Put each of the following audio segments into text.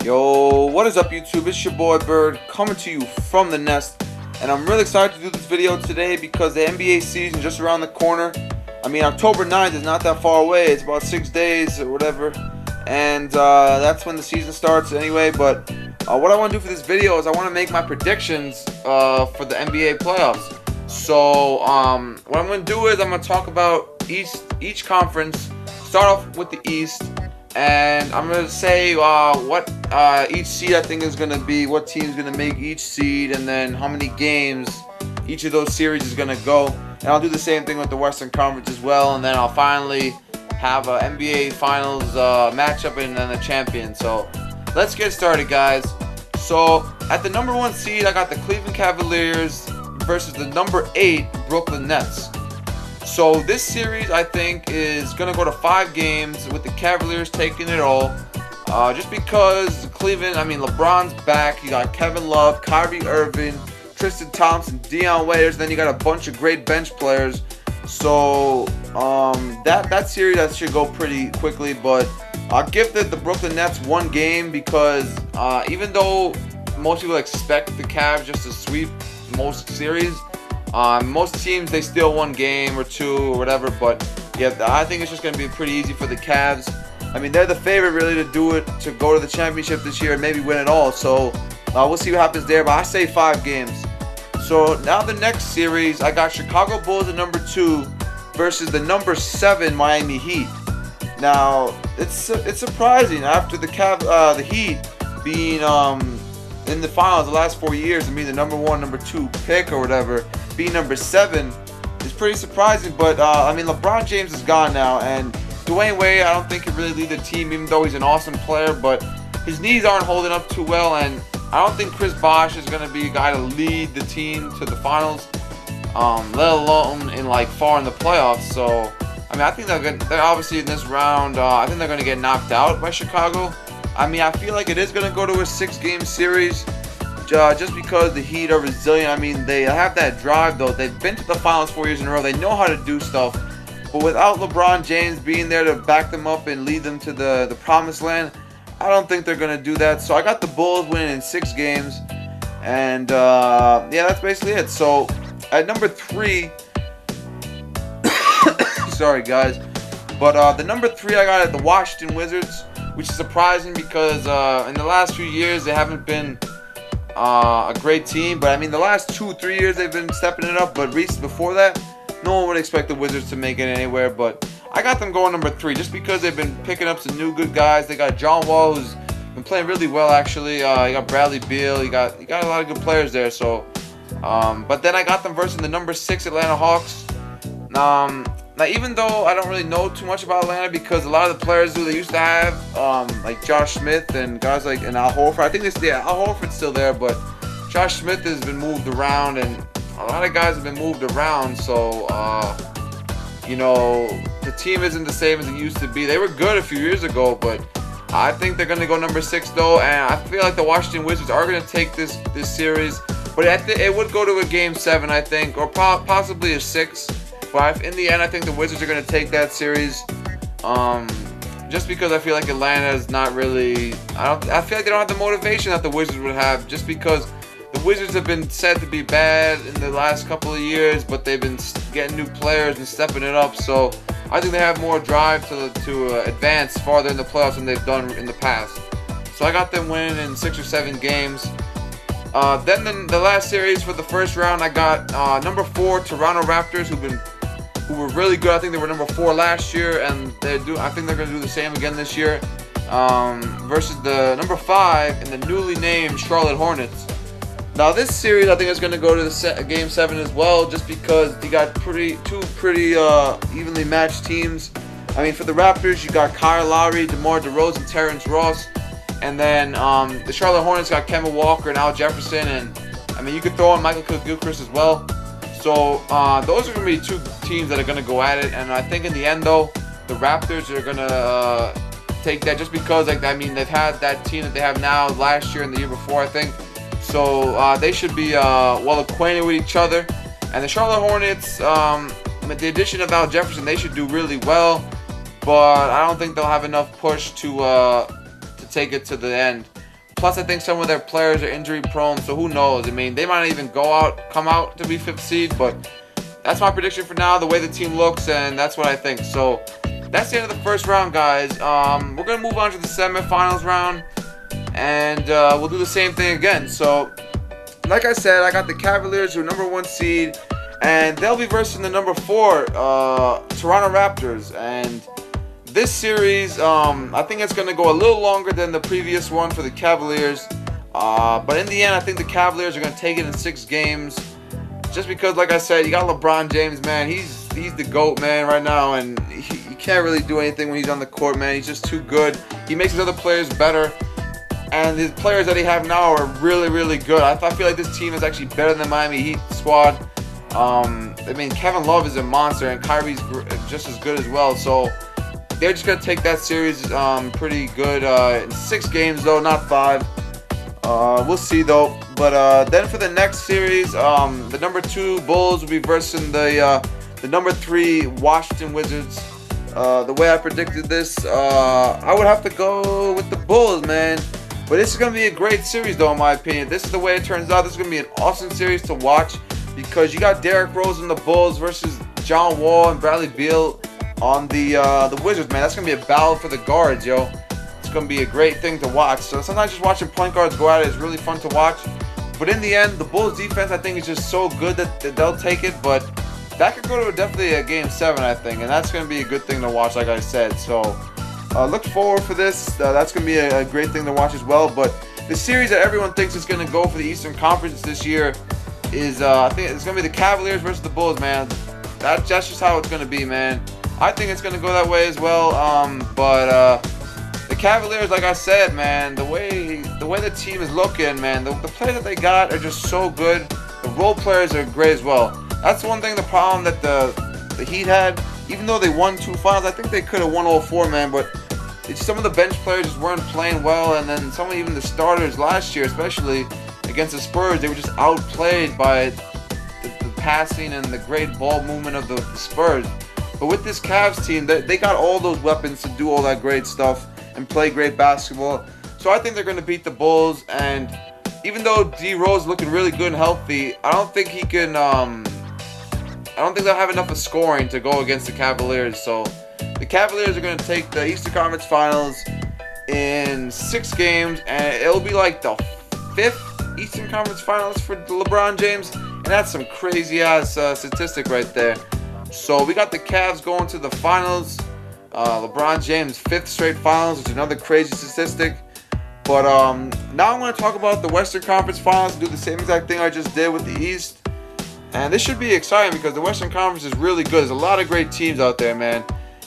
Yo, what is up YouTube? It's your boy Bird coming to you from the nest, and I'm really excited to do this video today because the NBA season is just around the corner. I mean, October 9th is not that far away. It's about 6 days or whatever, and that's when the season starts anyway. But what I want to do for this video is I want to make my predictions for the NBA playoffs. So what I'm going to do is I'm going to talk about each conference. Start off with the East, and I'm going to say what each seed I think is going to be, what team is going to make each seed, and then how many games each of those series is going to go. And I'll do the same thing with the Western Conference as well, and then I'll finally have an NBA Finals matchup and then a champion. So let's get started, guys. So at the number 1 seed, I got the Cleveland Cavaliers versus the number 8 Brooklyn Nets. So this series I think is going to go to 5 games with the Cavaliers taking it all. Just because Cleveland, I mean, LeBron's back. You got Kevin Love, Kyrie Irving, Tristan Thompson, Dion Waiters. Then you got a bunch of great bench players. So that series that should go pretty quickly. But I'll give the Brooklyn Nets 1 game because even though most people expect the Cavs just to sweep most series, most teams, they still 1 game or 2 or whatever. But yeah, I think it's just going to be pretty easy for the Cavs. I mean, they're the favorite really to do it, to go to the championship this year and maybe win it all. So we'll see what happens there. But I say 5 games. So now the next series, I got Chicago Bulls at number 2 versus the number 7 Miami Heat. Now it's surprising after the Heat being in the finals the last 4 years and being the number 1, number 2 pick or whatever, being number 7 is pretty surprising. But I mean, LeBron James is gone now, and Dwayne Wade I don't think can really lead the team, even though he's an awesome player. But his knees aren't holding up too well, and I don't think Chris Bosh is going to be a guy to lead the team to the finals, let alone in far in the playoffs. So I mean, I think they're obviously in this round. I think they're going to get knocked out by Chicago. I mean, I feel like it is going to go to a 6-game series just because the Heat are resilient. I mean, they have that drive, though. They've been to the finals 4 years in a row. They know how to do stuff. But without LeBron James being there to back them up and lead them to the promised land, I don't think they're going to do that. So I got the Bulls winning in 6 games. And, yeah, that's basically it. So at number 3, sorry, guys. But the number 3 I got at the Washington Wizards, which is surprising because in the last few years they haven't been a great team. But I mean, the last 2-3 years they've been stepping it up. But before that, no one would expect the Wizards to make it anywhere. But I got them going number 3 just because they've been picking up some new good guys. They got John Wall, who's been playing really well actually. You got Bradley Beal. You got a lot of good players there. So, but then I got them versus the number 6 Atlanta Hawks. Now, even though I don't really know too much about Atlanta because a lot of the players who they used to have, like Josh Smith and guys like Al Horford, I think Al Horford's still there, but Josh Smith has been moved around, and a lot of guys have been moved around. So, you know, the team isn't the same as it used to be. They were good a few years ago, but I think they're going to go number 6 though, and I feel like the Washington Wizards are going to take this series, but it would go to a game 7, I think, or possibly a 6. But in the end, I think the Wizards are going to take that series, just because I feel like Atlanta is not really. I feel like they don't have the motivation that the Wizards would have, just because the Wizards have been said to be bad in the last couple of years, but they've been getting new players and stepping it up. So I think they have more drive to advance farther in the playoffs than they've done in the past. So I got them winning in 6 or 7 games. Then the last series for the first round, I got number 4 Toronto Raptors, who were really good. I think they were number 4 last year, and I think they're going to do the same again this year, versus the number 5 and the newly named Charlotte Hornets. Now this series I think is going to go to the game 7 as well, just because you got two pretty evenly matched teams. I mean, for the Raptors, you got Kyle Lowry, DeMar DeRozan, Terrence Ross, and then the Charlotte Hornets got Kemba Walker and Al Jefferson, and I mean, you could throw in Michael Gilchrist as well. So those are going to be 2 teams that are going to go at it, and I think in the end though, the Raptors are going to take that, just because I mean, they've had that team that they have now last year and the year before, I think. So they should be well acquainted with each other. And the Charlotte Hornets, with the addition of Al Jefferson, they should do really well. But I don't think they'll have enough push to take it to the end. Plus, I think some of their players are injury prone, so who knows? I mean, they might not even come out to be 5th seed, but that's my prediction for now, the way the team looks, and that's what I think. So that's the end of the first round, guys. We're going to move on to the semifinals round, and we'll do the same thing again. So, like I said, I got the Cavaliers, who are #1 seed, and they'll be versing the #4 Toronto Raptors. And this series, I think it's going to go a little longer than the previous one for the Cavaliers. But in the end, I think the Cavaliers are going to take it in 6 games. Just because, like I said, you got LeBron James, man. He's the GOAT, man, right now. And he can't really do anything when he's on the court, man. He's just too good. He makes his other players better. And his players that he have now are really, really good. I feel like this team is actually better than the Miami Heat squad. I mean, Kevin Love is a monster, and Kyrie's just as good as well. So they're just going to take that series pretty good in 6 games, though, not 5. We'll see, though. But then for the next series, the #2 Bulls will be versing the #3 Washington Wizards. The way I predicted this, I would have to go with the Bulls, man. But this is going to be a great series, though, in my opinion. This is the way it turns out. This is going to be an awesome series to watch because you got Derrick Rose and the Bulls versus John Wall and Bradley Beal on the Wizards, man. That's going to be a battle for the guards, yo. It's going to be a great thing to watch. So sometimes just watching point guards go at it is really fun to watch. But in the end, the Bulls defense, I think, is just so good that they'll take it. But that could go to definitely a Game 7, I think. And that's going to be a good thing to watch, like I said. So look forward for this. That's going to be a great thing to watch as well. But the series that everyone thinks is going to go for the Eastern Conference this year is, I think it's going to be the Cavaliers versus the Bulls, man. That's just how it's going to be, man. I think it's going to go that way as well. But the Cavaliers, like I said, man, the way the team is looking, man, the players that they got are just so good. The role players are great as well. That's one thing, the problem that the Heat had. Even though they won 2 finals, I think they could have won all 4, man. But some of the bench players just weren't playing well, and then even the starters last year, especially against the Spurs, they were just outplayed by the passing and the great ball movement of the Spurs. But with this Cavs team, they got all those weapons to do all that great stuff and play great basketball. So I think they're going to beat the Bulls. And even though D Rose is looking really good and healthy, I don't think he can. I don't think they'll have enough of scoring to go against the Cavaliers. So the Cavaliers are going to take the Eastern Conference Finals in 6 games, and it'll be like the 5th Eastern Conference Finals for LeBron James, and that's some crazy ass statistic right there. So we got the Cavs going to the finals. LeBron James' 5th straight finals, which is another crazy statistic. But now I'm going to talk about the Western Conference Finals and do the same exact thing I just did with the East. And this should be exciting because the Western Conference is really good. There's a lot of great teams out there, man.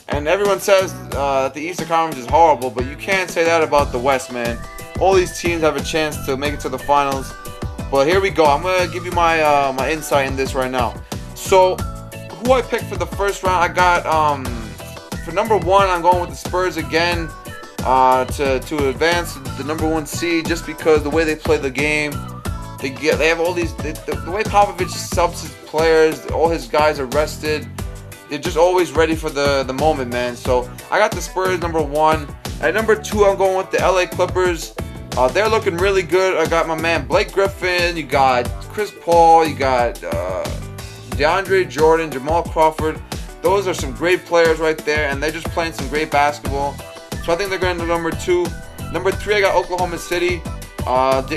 And everyone says that the Eastern Conference is horrible, but you can't say that about the West, man. All these teams have a chance to make it to the finals. But here we go. I'm going to give you my my insight in this right now. So, who I picked for the first round, I got, for #1, I'm going with the Spurs again to advance the #1 seed just because the way they play the game. They have all these, the way Popovich subs his players, all his guys are rested. They're just always ready for the moment, man. So I got the Spurs #1. At #2, I'm going with the LA Clippers. They're looking really good. I got my man Blake Griffin. You got Chris Paul. You got DeAndre Jordan, Jamal Crawford. Those are some great players right there, and they're just playing some great basketball. So I think they're going to #2. #3, I got Oklahoma City.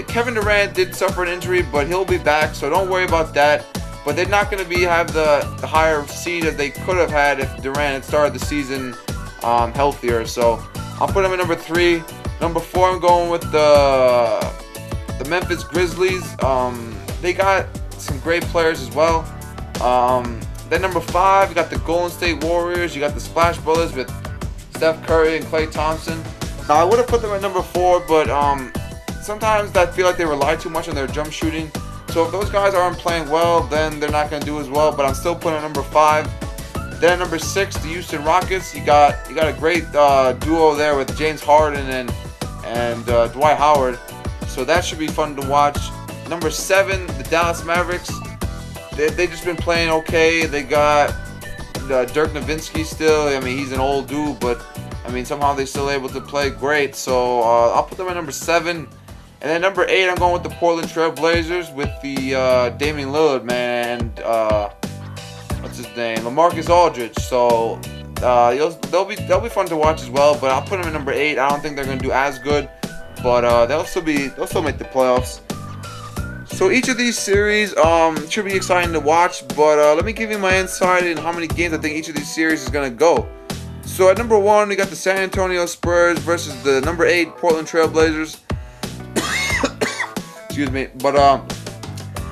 Kevin Durant did suffer an injury, but he'll be back, so don't worry about that. But they're not going to have the higher seed that they could have had if Durant had started the season healthier. So I'll put them at #3. #4, I'm going with the Memphis Grizzlies. They got some great players as well. Then #5, you got the Golden State Warriors. You got the Splash Brothers with Steph Curry and Klay Thompson. Now I would have put them at #4, but sometimes I feel like they rely too much on their jump shooting. So if those guys aren't playing well, then they're not going to do as well. But I'm still putting at #5. Then at #6, the Houston Rockets. You got a great duo there with James Harden and Dwight Howard. So that should be fun to watch. #7, the Dallas Mavericks. They just been playing okay. They got Dirk Nowitzki still. I mean, he's an old dude, but I mean somehow they're still able to play great. So I'll put them at #7. And then number 8, I'm going with the Portland Trail Blazers with the Damian Lillard, man, and what's his name, LaMarcus Aldridge. So they'll be fun to watch as well. But I'll put them in number 8. I don't think they're gonna do as good, but they'll still make the playoffs. So each of these series should be exciting to watch. But let me give you my insight in how many games I think each of these series is gonna go. So at number 1, we got the San Antonio Spurs versus the number 8 Portland Trail Blazers. Excuse me, but I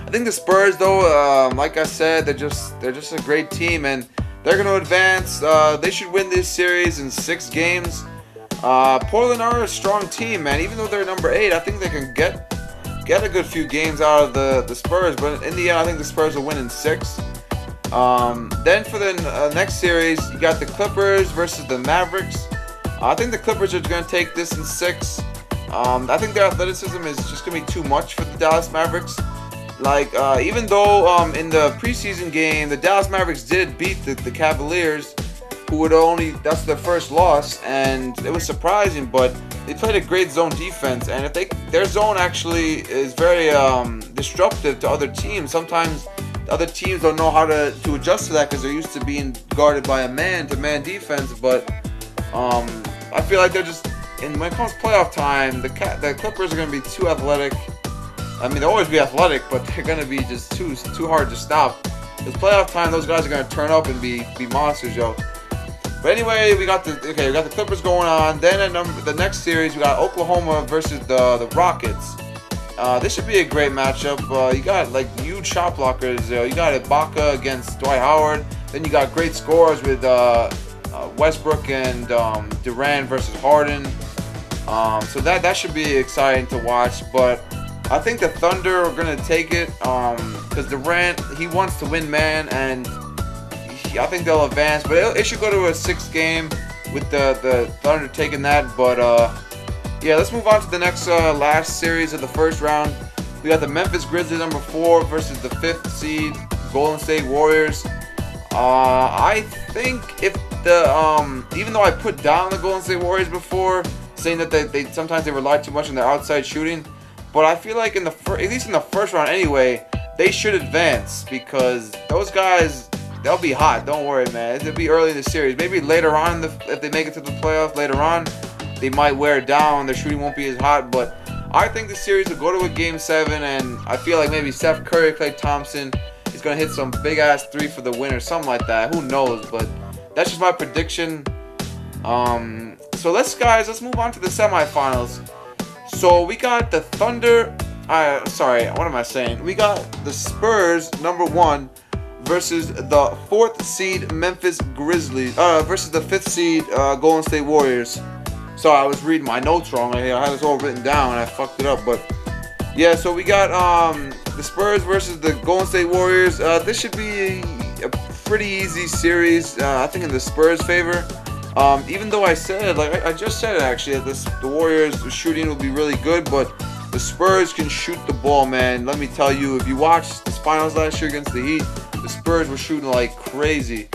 think the Spurs, though, like I said, they're just a great team, and they're going to advance. They should win this series in 6 games. Portland are a strong team, man. Even though they're number 8, I think they can get a good few games out of the Spurs. But in the end, I think the Spurs will win in 6. Then for the next series, you got the Clippers versus the Mavericks. I think the Clippers are going to take this in 6. I think their athleticism is just going to be too much for the Dallas Mavericks. Like, even though in the preseason game, the Dallas Mavericks did beat the Cavaliers, who would that's their first loss, and it was surprising, but they played a great zone defense, and their zone actually is very disruptive to other teams. Sometimes the other teams don't know how to adjust to that because they're used to being guarded by a man-to-man defense, but I feel like they're just, and when it comes playoff time, the Clippers are going to be too athletic. I mean, they'll always be athletic, but they're going to be just too hard to stop. Because playoff time, those guys are going to turn up and be monsters, yo. But anyway, we got the Clippers going on. Then the next series, we got Oklahoma versus the Rockets. This should be a great matchup. You got like huge shot blockers. You got Ibaka against Dwight Howard. Then you got great scores with Westbrook and Durant versus Harden. So that should be exciting to watch. But I think the Thunder are going to take it because Durant, he wants to win, man, and I think they'll advance. But it should go to a 6th game with the Thunder taking that. But yeah, let's move on to the next last series of the first round. We got the Memphis Grizzlies number 4 versus the 5th seed Golden State Warriors. I think if even though I put down the Golden State Warriors before, saying that they sometimes rely too much on their outside shooting, but I feel like at least in the first round anyway, they should advance because those guys, they'll be hot. Don't worry, man. It'll be early in the series. Maybe later on, if they make it to the playoffs later on, they might wear it down. Their shooting won't be as hot, but I think the series will go to a Game 7, and I feel like maybe Steph Curry, Klay Thompson is going to hit some big-ass 3 for the win or something like that. Who knows, but that's just my prediction. So let's move on to the semifinals. So we got the Thunder. Sorry, what am I saying? We got the Spurs number 1 versus the 4th seed Memphis Grizzlies versus the 5th seed Golden State Warriors. Sorry, I was reading my notes wrong. I had this all written down and I fucked it up. But yeah, so we got the Spurs versus the Golden State Warriors. This should be a pretty easy series. I think in the Spurs' favor. Even though I said, like I just said actually, that the Warriors' shooting will be really good, but the Spurs can shoot the ball, man. Let me tell you, if you watched the finals last year against the Heat, the Spurs were shooting like crazy.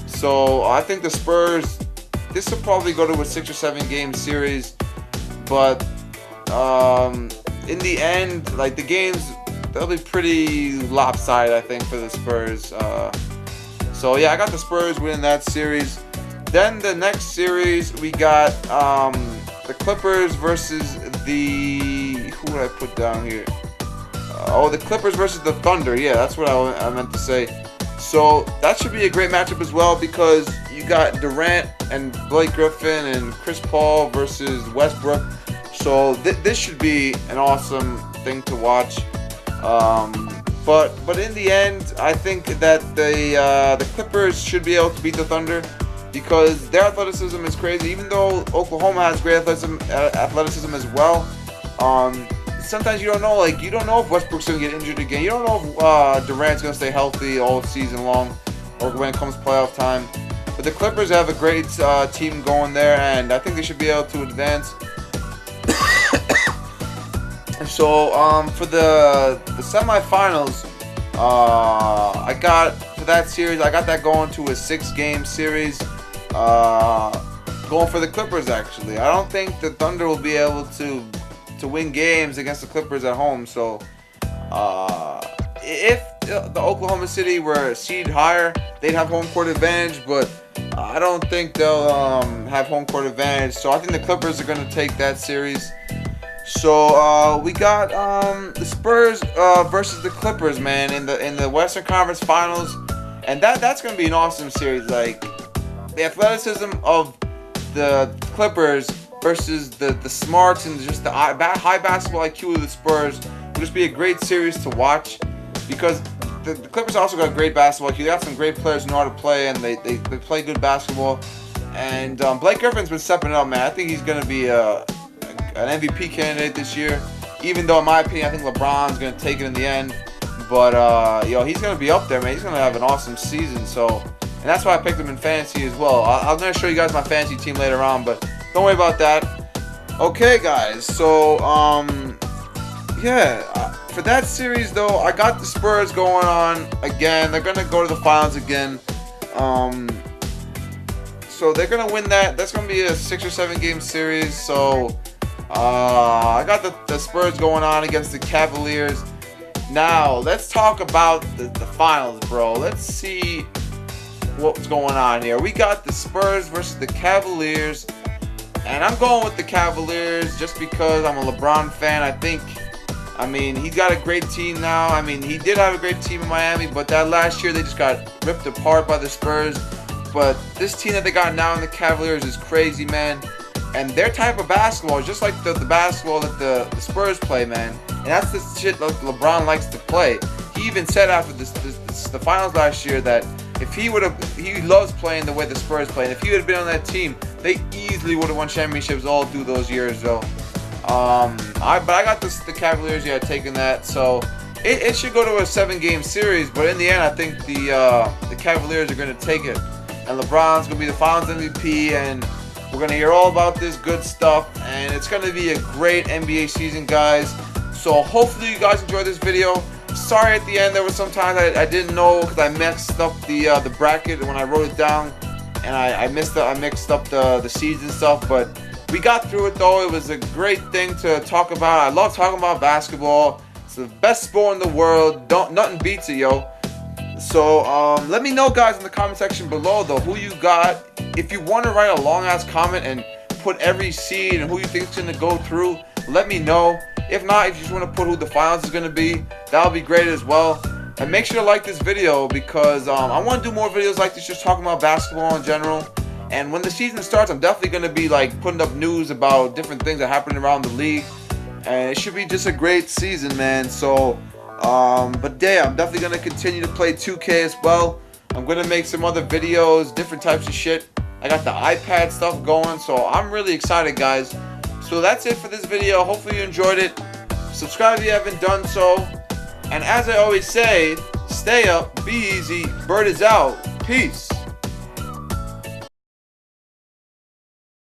So I think the Spurs, this will probably go to a 6 or 7 game series, but in the end, like the games, they'll be pretty lopsided, I think, for the Spurs. So yeah, I got the Spurs winning that series. Then the next series, we got the Clippers versus who did I put down here? The Clippers versus the Thunder. Yeah, that's what I meant to say. So that should be a great matchup as well because you got Durant and Blake Griffin and Chris Paul versus Westbrook. So this should be an awesome thing to watch. But in the end, I think that the Clippers should be able to beat the Thunder because their athleticism is crazy. Even though Oklahoma has great athleticism as well, sometimes you don't know if Westbrook's gonna get injured again. You don't know if Durant's gonna stay healthy all season long, or when it comes playoff time. But the Clippers have a great team going there, and I think they should be able to advance. So for the semifinals, I got for that series, I got that going to a 6-game series. Going for the Clippers, actually. I don't think the Thunder will be able to to win games against the Clippers at home. So if the Oklahoma City were seeded higher, they'd have home court advantage, but I don't think they'll have home court advantage. So I think the Clippers are going to take that series. So we got the Spurs versus the Clippers, man, in the Western Conference Finals, and that's going to be an awesome series. Like, the athleticism of the Clippers versus the smarts and just the high basketball IQ of the Spurs will just be a great series to watch, because the Clippers also got great basketball IQ. They got some great players who know how to play, and they play good basketball. And Blake Griffin's been stepping up, man. I think he's going to be an MVP candidate this year, even though in my opinion I think LeBron's going to take it in the end. But he's going to be up there, man. He's going to have an awesome season. So, and that's why I picked him in fantasy as well. I'm going to show you guys my fantasy team later on, but don't worry about that. Okay, guys. So for that series though, I got the Spurs going on again. They're going to go to the finals again. So they're going to win that. That's going to be a 6 or 7 game series. So I got the Spurs going on against the Cavaliers. Now, let's talk about the finals, bro. Let's see what's going on here. We got the Spurs versus the Cavaliers. And I'm going with the Cavaliers just because I'm a LeBron fan. I mean, he's got a great team now. I mean, he did have a great team in Miami, but that last year they just got ripped apart by the Spurs. But this team that they got now in the Cavaliers is crazy, man. And their type of basketball is just like the basketball that the Spurs play, man. And that's the shit that LeBron likes to play. He even said after the finals last year that if he loves playing the way the Spurs play. And if he would have been on that team, they easily would have won championships all through those years, though. But I got the Cavaliers, taking that. So it should go to a 7-game series. But in the end, I think the Cavaliers are going to take it. And LeBron's going to be the Finals MVP, and we're going to hear all about this good stuff, and it's going to be a great NBA season, guys. So hopefully you guys enjoyed this video. Sorry at the end, there were some times I didn't know because I messed up the bracket when I wrote it down, and I mixed up the seeds and stuff, but we got through it though. It was a great thing to talk about. I love talking about basketball. It's the best sport in the world. Nothing beats it, yo. So let me know, guys, in the comment section below though who you got. If you want to write a long ass comment and put every seed and who you think is going to go through, let me know. If not, if you just want to put who the finals is going to be, that'll be great as well. And make sure to like this video because I want to do more videos like this, just talking about basketball in general. And when the season starts, I'm definitely going to be like putting up news about different things that happen around the league. And it should be just a great season, man. So but yeah, I'm definitely going to continue to play 2K as well. I'm going to make some other videos, different types of shit. I got the iPad stuff going, so I'm really excited, guys. So that's it for this video. Hopefully you enjoyed it. Subscribe if you haven't done so. And as I always say, stay up, be easy, Bird is out. Peace.